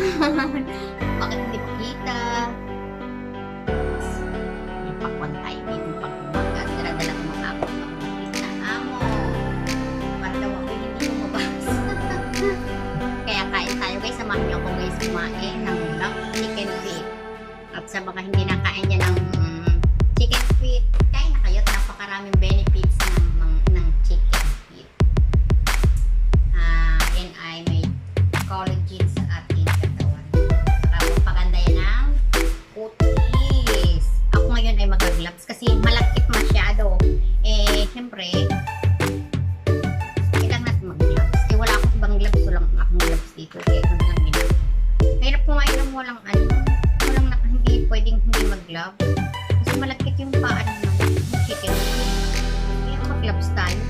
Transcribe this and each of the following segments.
Bakit hindi makita? Ipakwan tayo dito pag umaga. Dala-dala ko mga ako pag makita amo. Para daw ako hindi lumabas. Kaya kain tayo guys. Samahan niyo ako guys kumain ng chicken feet. At sa mga hindi nakain niya ng chicken feet, kain na kayo at napakaraming benefits ng chicken feet. Yan ay may collagen sa ating katawan. Saka magpaganda yan ng kutis. Ako ngayon ay mag-gloves kasi malakit masyado. Siyempre, kailangan natin mag-gloves. Wala akong ibang gloves. Walang akong gloves dito. Kaya ito na lang ginagawa. Mahirap kumain ng walang hindi pwedeng hindi mag-gloves. Kasi malakit yung paan ng chicken. Kaya mag-gloves tayo.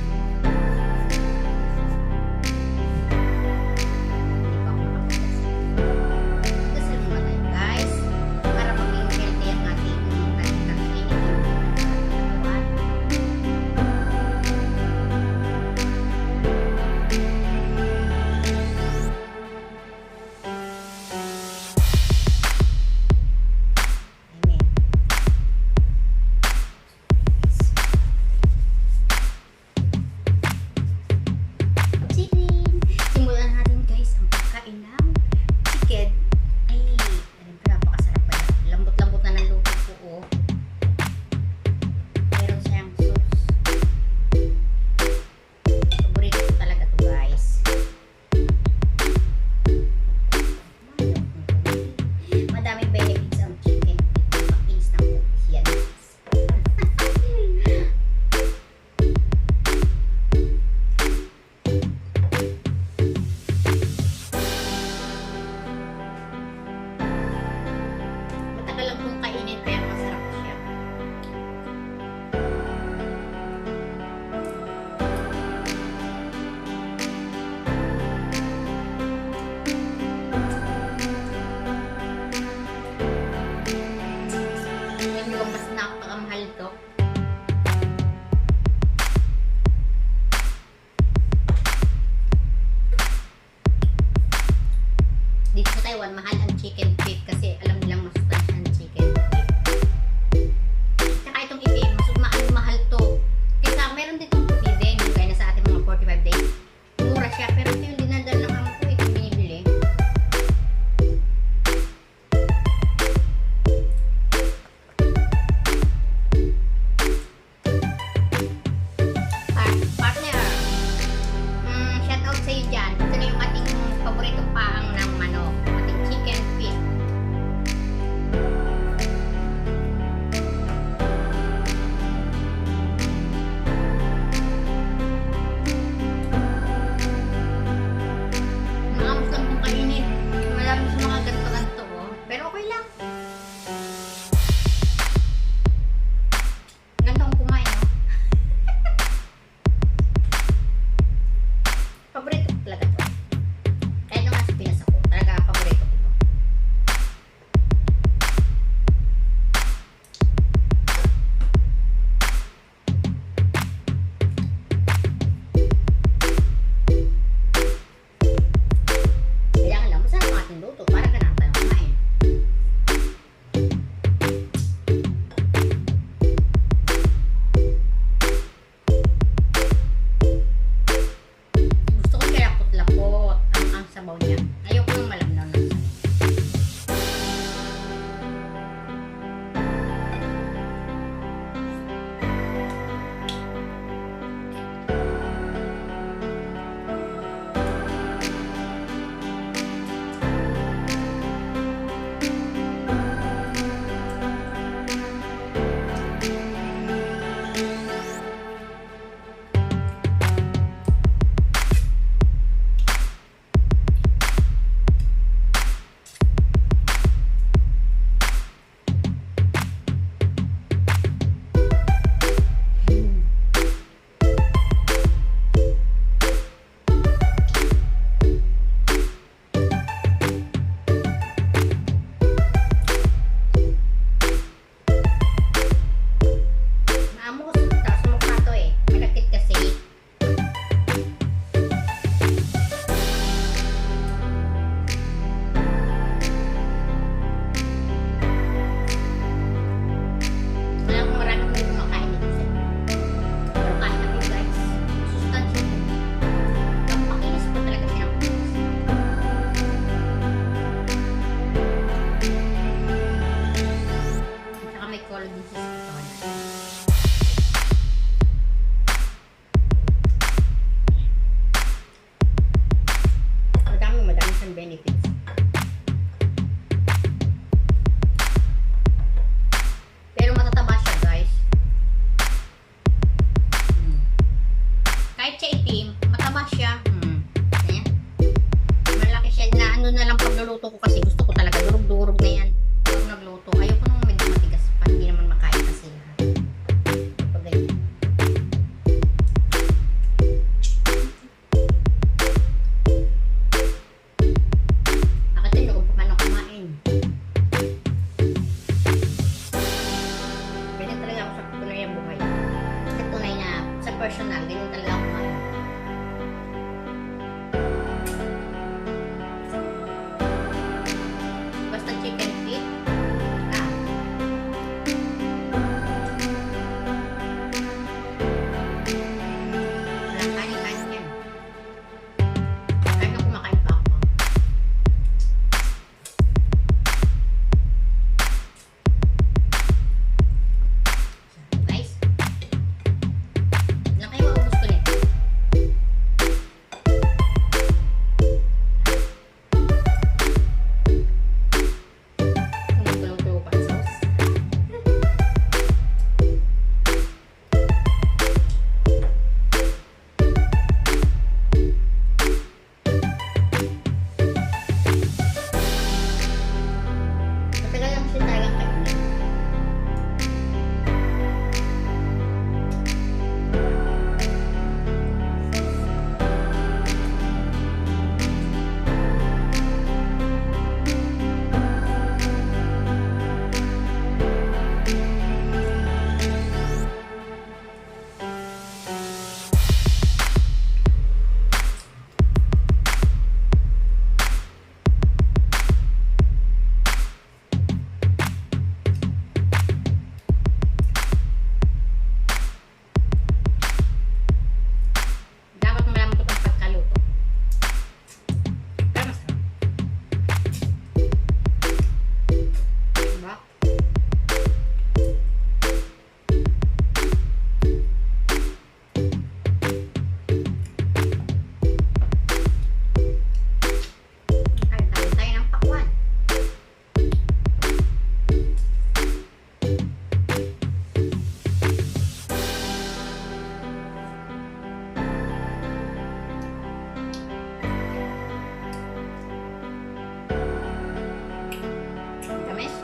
Dito sa Taiwan, mahal ang chicken feet kasi alam nilang masustansya ang chicken feet. Saka itong itim, mahal to. Kaya meron ditong puti din, yung gaya na sa ating mga 45 days. Mura siya, pero ito yung dinadal ng amo ko, itong binibili. Partner, shout out sa iyo dyan. Ito na yung ating paboritong paang ng manok, ating chicken feet. Nakamos lang kung kainin. Marami sa mga ganto-ganto, pero okay lang. Ganto ang kumain, no? Paborito ko talaga to. Kahit naman sa Pinas ako, talaga paborito ko to. Kailangan lang masarap ang ating luto para ganun tayo kumain. Gusto ko kaya lapot ang sabaw niya. Ayoko ng malamnaw na sabaw. sunod na lang pagluluto ko kasi gusto ko talaga durog-durog na yan. Pag nagluto, ayoko nung medyo matigas pa. Hindi naman makain kasi lahat. Pag ganyan. Nakatilo kung paano kumain. Ganyan talaga ako sa tunay ang buhay. Sa tunay na, sa personal, ganyan talaga ako kumain. Basta chicken feet. Walang kanin-kanin yan. Kahit na kumakain pa ako. Guys, ilan kayo maubos ko nito? Tumutulong-tulong pa ang sauce. Matagal lang siya talagang kainin. Dapat malaman ko itong pagkaluto. Pero masarap. Diba? Kain tayo ng pakwan. Tamis?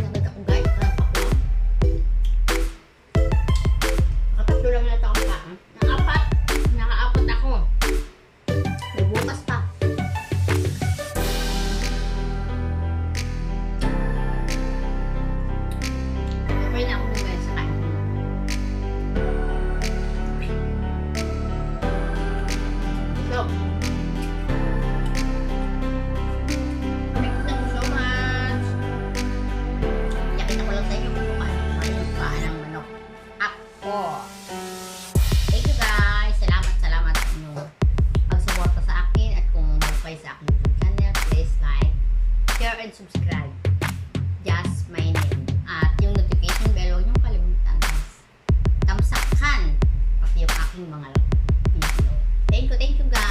Nagad ako guys, parang pakwan. Nakatatlo lang nata ako pa. Nakaapat ako. May bukas pa. Okay na ako guys sa kain. So, thank you so much. Yakita ko lang sa inyo kung paano kumain yung paa ng manok. Ako. Thank you guys. Salamat sa inyo pagsuporta sa akin at kung mag-play sa aking YouTube channel, please like, share, and subscribe. Jasmin. At yung notification bell, huwag niyong kalimutan. Tamsakan pati yung aking mga video. Thank you guys.